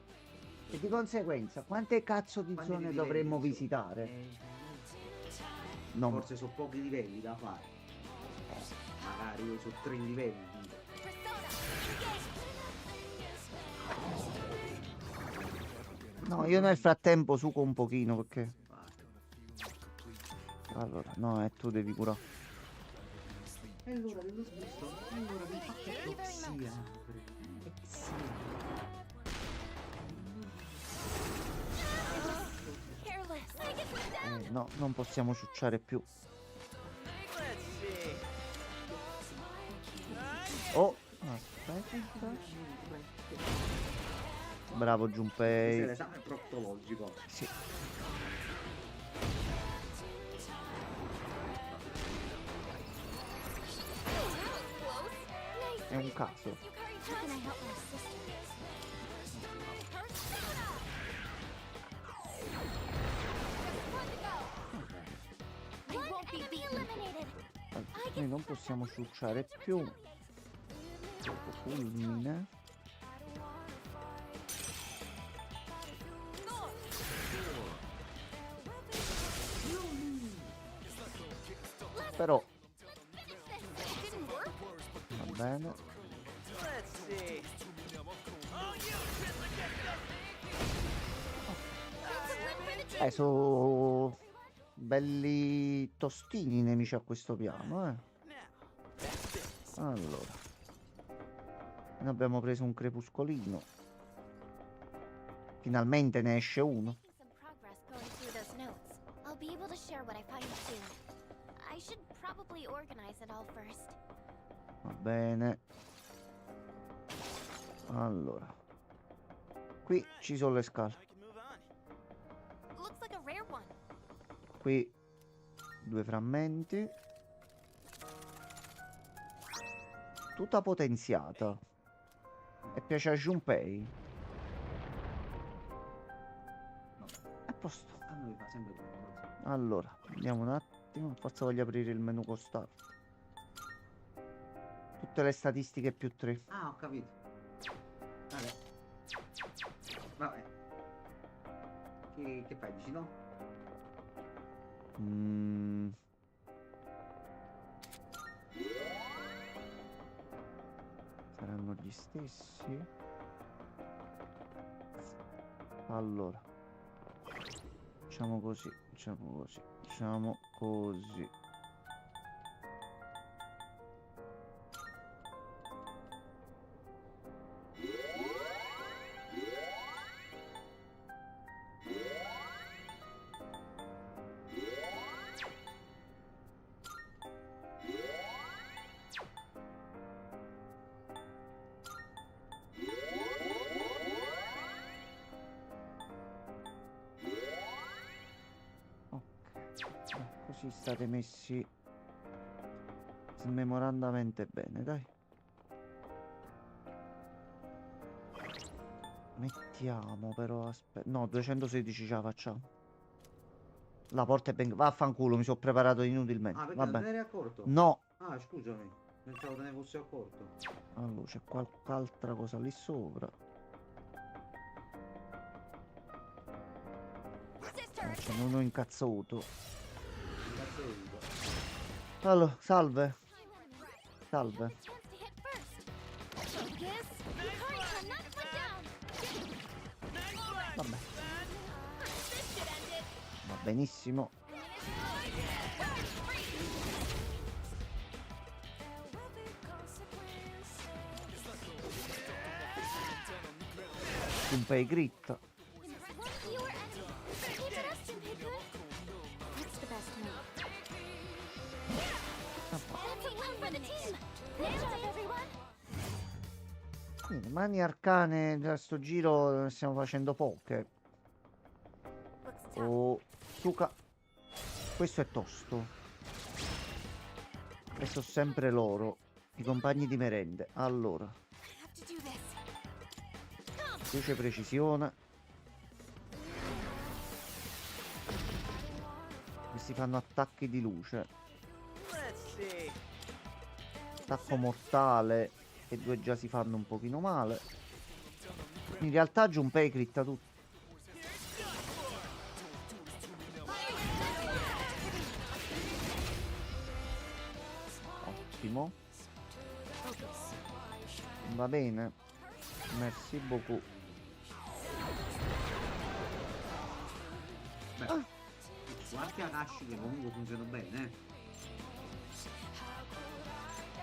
E di conseguenza, quante cazzo di Quanti zone livelli dovremmo sono? visitare? No, Forse sono pochi livelli da fare. Magari io su 3 livelli. no, io nel frattempo suco un pochino perché. Vai. Allora, no, tu devi curare. E allora dello sbusto, allora mi fa epsia. Careless. Take it down. No, non possiamo ciucciare più. Let's see. Oh, aspetta. Bravo Questo è Junpei. l'esame proctologico. Sì. Close. È un caso. You carry How can I help my sister? Persona! I won't be eliminated. Allora, noi non possiamo ciucciare più. Fulmine. Però It didn't work. va bene. Let's see. Oh, you shouldn't get That's a win for the team. Sono belli tostini i nemici a questo piano, Now, that's this. Allora, ne abbiamo preso un crepuscolino. Finalmente ne esce uno. Making some progress going through those notes. I'll be able to share what I find soon. I should probably organize it all first. Va bene. Allora, qui ci sono le scale. I can move on. Looks like a rare one. Qui 2 frammenti. Tutta potenziata. E piace a Junpei. A posto. A noi fa sempre quello. Allora, vediamo un attimo. Forza voglio aprire il menu costato. Tutte le statistiche più 3. Ah, ho capito. Vabbè. Vabbè. Che fai? Dici no? Mm. Saranno gli stessi? Allora. Facciamo così, facciamo così, facciamo così. Così state messi smemorandamente bene, dai. Mettiamo però, aspetta. No, 216 ce la facciamo. La porta è ben... Vaffanculo, mi sono preparato inutilmente. Ah, perché non te Vabbè. ne eri accorto? No. Ah, scusami. Pensavo te ne fossi accorto. Allora, c'è qualche altra cosa lì sopra. Sister, Ce n'è uno incazzuto. Cazzo di dico. Allora, salve. Salve. wants to hit first. Focus. Hurry, not put down. Nice flag, Vabbè, lad. This should end it. va benissimo. Junpei gritta. One fewer enemy. Keep it up, Junpei-kun. What's the best move? That's a win for the team. Nice job, everyone. Quindi, mani arcane da sto giro stiamo facendo poche. Looks tough. Oh, Suka. Questo è tosto. E sono sempre loro, i compagni di merende. Allora, I have to do this. luce precisione. Questi fanno attacchi di luce. Let's see. Attacco mortale e 2 già si fanno un pochino male. In realtà Junpei critta tutto. Ottimo. Va bene. Merci beaucoup. Beh, su archi Akashi che comunque funziona bene, eh.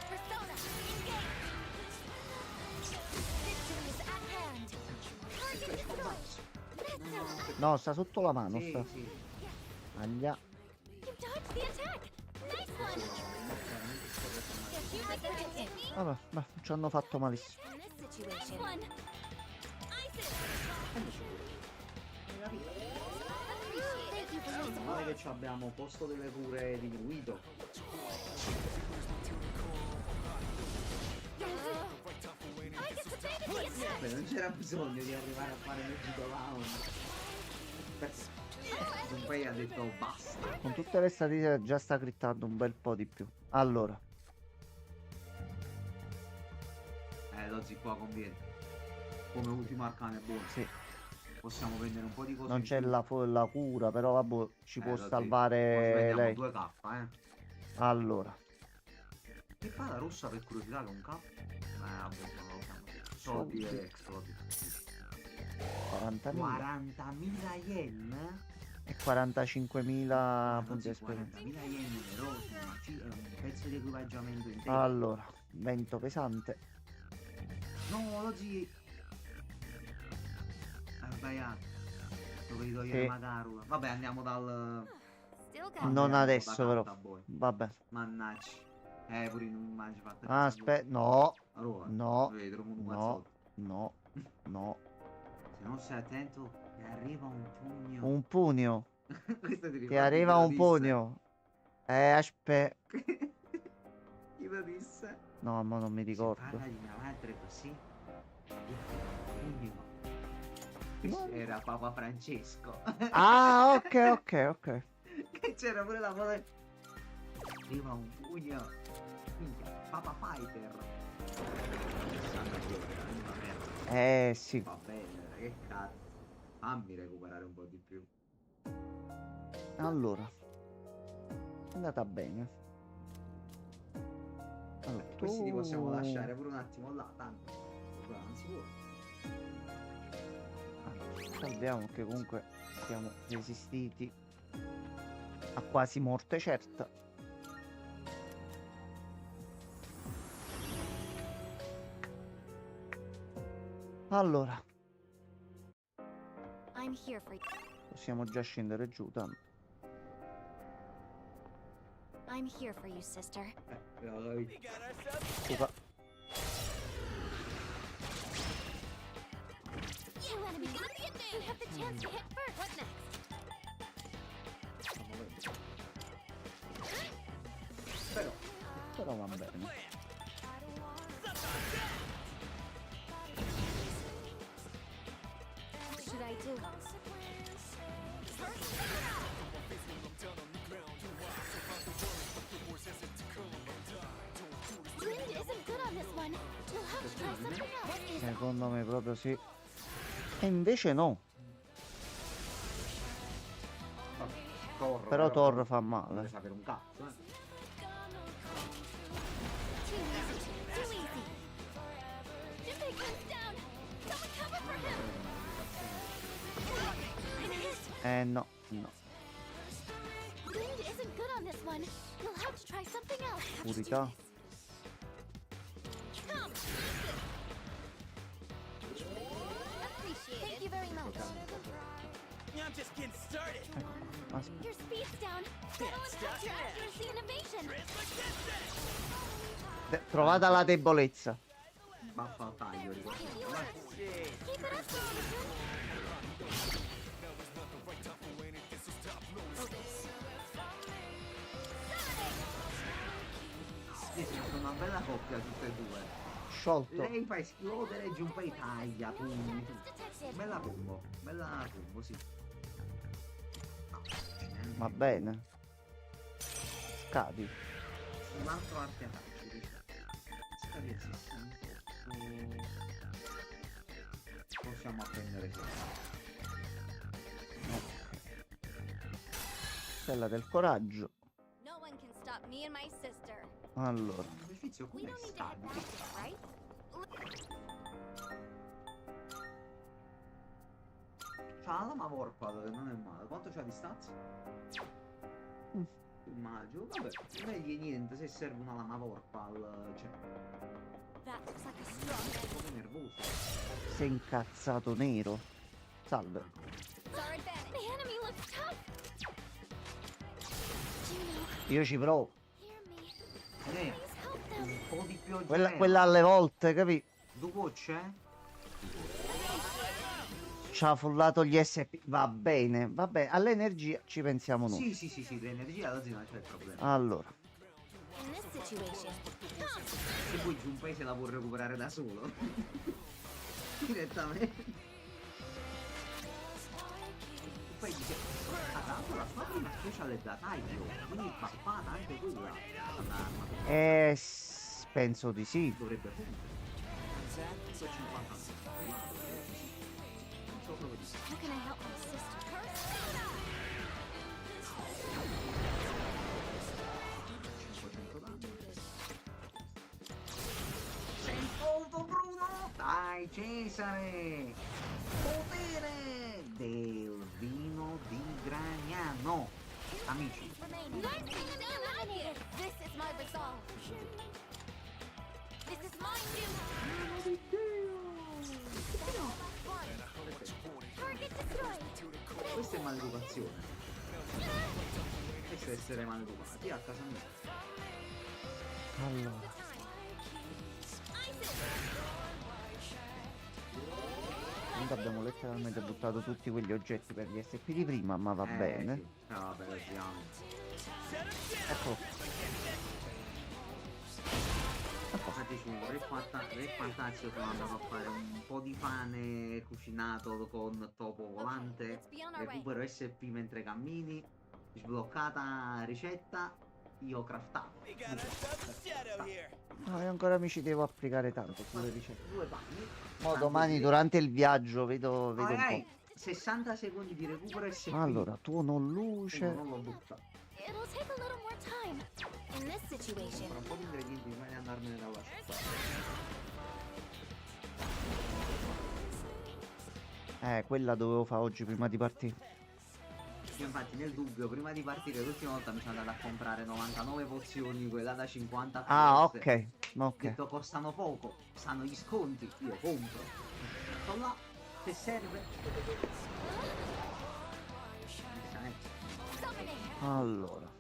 Persona, engage. Victory is at hand. Target destroyed. No, sta sotto la mano. Sì, Sta. sì. Aglia. You dodged the attack. Nice one. If you think you can hit me Vabbè, beh, ci hanno fatto malissimo. in this situation. Nice one. Isis. Thank you for your Male support. che ci abbiamo posto delle cure diminuito. I get to bait the attack. Beh, non c'era bisogno di arrivare a fare mezzo round. Junpei ha detto basta. Con tutte le statistiche già sta crittando un bel po' di più. Allora, Lozzi qua conviene. Come ultimo arcano è buono. sì, Possiamo prendere un po' di cose. non in c'è più. la cura, però vabbè, ci può Lozzi, poi salvare prendiamo lei. 2k, Allora, Che fa la rossa per curiosità con K? Vabbè, non lo chiamo. Soldi e explodi. 40.000 40.000 yen? e 45.000 punti Anzi, esperienza. 40.000 yen erosi, ma sì, è un pezzo di equipaggiamento intero. Allora, vento pesante. No, lo zii. Hai sbagliato. Dovevi togliere Sì. Magaru. Vabbè, andiamo dal... Still got Non andiamo adesso, da però. Cantaboy. Vabbè. Mannaggia. Pure in un mangi fatto. Ah, aspetta, no, Allora, no, vedi, trovo un no, mazzotto. no, no. Se non stai attento, ti arriva un pugno. Un pugno. Questo ti Ti ricordi arriva chi lo un disse? pugno. Aspetta. Chi lo disse? No, ma non mi Se ricordo. parla di mia madre così, io pugno. No. Era Papa Francesco. Ah, ok. Che c'era pure la foto. Arriva un pugno. Minchia, Papa Fighter. Sì. Va bene, che cazzo. Fammi recuperare un po' di più. Allora. È andata bene. Allora, Questi li possiamo tu- lasciare pure un attimo là, tanto. Qua non si può. Allora, salviamo che comunque siamo resistiti a quasi morte certa. Allora, I'm here for you. possiamo già scendere giù, tanto. I'm here for you, sister. We got ourselves Scusa. You enemy you have the chance to hit first. What next? Però va bene. plan. What should I do? Wind isn't good on this one. You'll have to try something else. What is Secondo me proprio sì. E invece no. Thor, Però Thor fa non male. deve sapere un cazzo, too easy? Too easy. Jimmy comes down. Someone cover for him. No, no. Wind isn't good on this one. You'll have to try something else. Purità. Come. Thank you very much. I'm just getting started. Aspetta. Your speed's down. That'll impact your accuracy and evasion. Trovata la debolezza. Baffa al taglio, ricordiamo. Vai. Shit. Keep it up, Jonathan. Sì, sono una bella coppia tutte e due. Sciolto. Lei fa esplodere, Junpei taglia, pugni. Detected. Bella combo, sì. Va bene. Scadi. Un altro arte attacchi, diciamo. Scadi a 68. Possiamo appendere Stella del coraggio. No one can stop me and my sister. Allora. Beneficio We come don't need to head back stadi? there, right? C'ha la lama Vorpal, che non è male. Quanto c'ha di stanza? Mm. Immagino. Vabbè, non è di niente, se serve una lama Vorpal, cioè, That looks like a strong un man. po' nervoso. Sei incazzato nero. Salve. It's our advantage. The enemy looks tough. Juno, Io ci provo. hear me. Eh, Please help them. un po' di più Quella alle volte, capi? Due gocce? Ci ha follato gli SP. Va bene, va bene. All'energia ci pensiamo noi. Sì, l'energia alla zona c'è il problema. Allora. In this situation, come. E poi Junpei se la può recuperare da solo. Direttamente. Poi dice, ah, tanto la sua prima special è da taglio, quindi pappata anche quella. All'arma, Penso di sì. dovrebbe fungere. 150. Non so proprio di How can I help my sister? Cesare! Potere del vino di Gragnano. Amici, Remaining. Nice eliminated. This is my resolve. This is my new. Target destroyed. questa è maleducazione. Questo è essere maleducati a casa mia. Allora, comunque abbiamo letteralmente buttato tutti quegli oggetti per gli SP di prima, ma va bene. Sì. Ah, vabbè, leggiamo. Ecco. Infatti su Re Fantazio sono andato a fare un po' di pane cucinato con topo volante, Let's be on our way. recupero SP mentre cammini, sbloccata ricetta, io craftavo. We got ourselves a shadow here. No, io ancora mi ci devo applicare tanto sulle ricette. Due panni. Mo domani durante il viaggio vedo un po'. 60 secondi di recupero SP. Allora, tuono luce. Non l'ho buttato. It'll take a little more time. In this situation, Tra un po' di ingredienti prima di andarmene dalla città. Quella dovevo fare oggi prima di partire. Io infatti nel dubbio prima di partire l'ultima volta mi sono andato a comprare 99 pozioni, quella da 50 Ah, piastre. ok. Ok. Detto costano poco, sanno gli sconti, io compro. Sto là, se serve. summoning. Allora.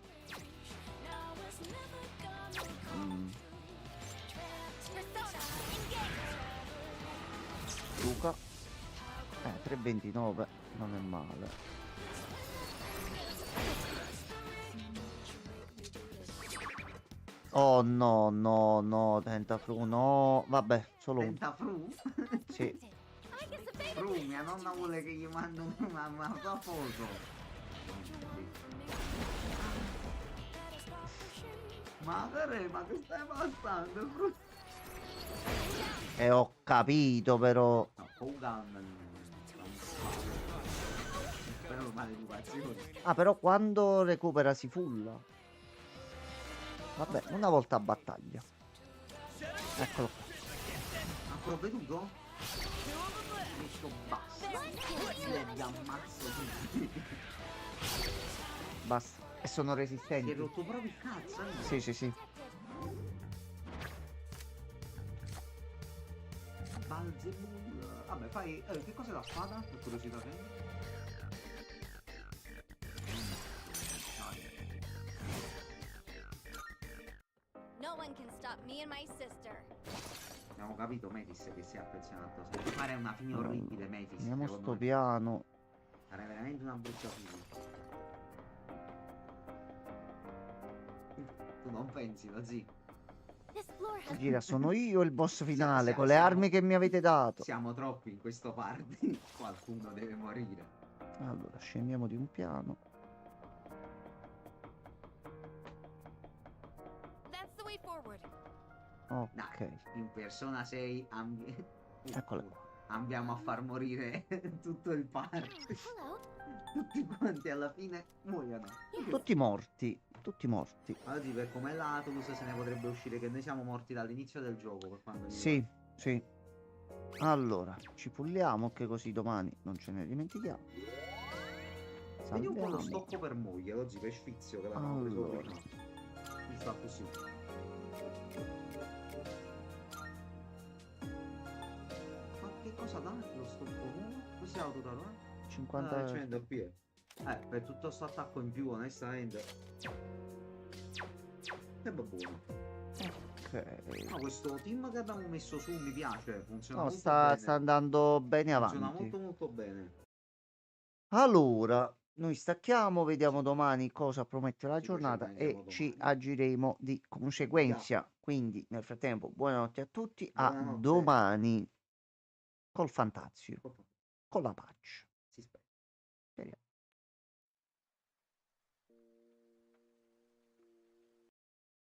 Persona, engage. Luca. 3,29. Non è male. Oh no, no, no, Tentafru, no. Vabbè, solo un. Tentafru? Sì. I guess the baby. Fru, mia nonna vuole che gli mando una tua foto. Ma che stai passando, Fru? Ho capito, però. No, Hogan non fa. Però maleducazione. Ah, però quando recupera si fulla. Vabbè, una volta a battaglia. Eccolo qua. Ancora veduto? Questo basta. Vi ammazzo tutti. Basta. E sono Si è resistenti. rotto proprio il cazzo, eh? Sì, sì, sì. Balzebul. Vabbè, fai. Che cos'è la spada? Per curiosità che. No one can stop me and my sister. Abbiamo capito Metis che si è affezionato. Se vuoi fare una fine orribile, Metis. Andiamo secondo sto me. piano. Sarà veramente una brutta fine. Tu non pensi, lo zii? This floor has Gira, sono io il boss finale Sì, con le siamo- armi che mi avete dato. Siamo troppi in questo party. Qualcuno deve morire. Allora, scendiamo di un piano. That's the way forward. Ok. Dai, in persona 6 Eccola qua. andiamo a far morire tutto il party. hello. Tutti quanti alla fine muoiono. Tutti morti. Tutti morti. Oggi per com'è l'Atlus se ne potrebbe uscire che noi siamo morti dall'inizio del gioco per quando mi Sì, sì. Allora, ci pulliamo che così domani non ce ne dimentichiamo. riguarda. Vedi un po' lo Salviamo. stocco per moglie oggi per sfizio che l'avevamo preso Allora. prima. Mi sta così. Ma che cosa dà lo stocco nuovo? Così autodato, eh? 50. 100 p. Per tutto sto attacco in più, onestamente. Sembra buono. Ok. No, questo team che abbiamo messo su mi piace, funziona No, molto sta bene. andando bene Funziona avanti. molto molto bene. Allora, noi stacchiamo, vediamo domani cosa promette la Sì, poi ci giornata e organizziamo ci domani. agiremo di conseguenza. Quindi, nel frattempo, buonanotte a tutti. A Buonanotte. domani col Fantazio, con la pace.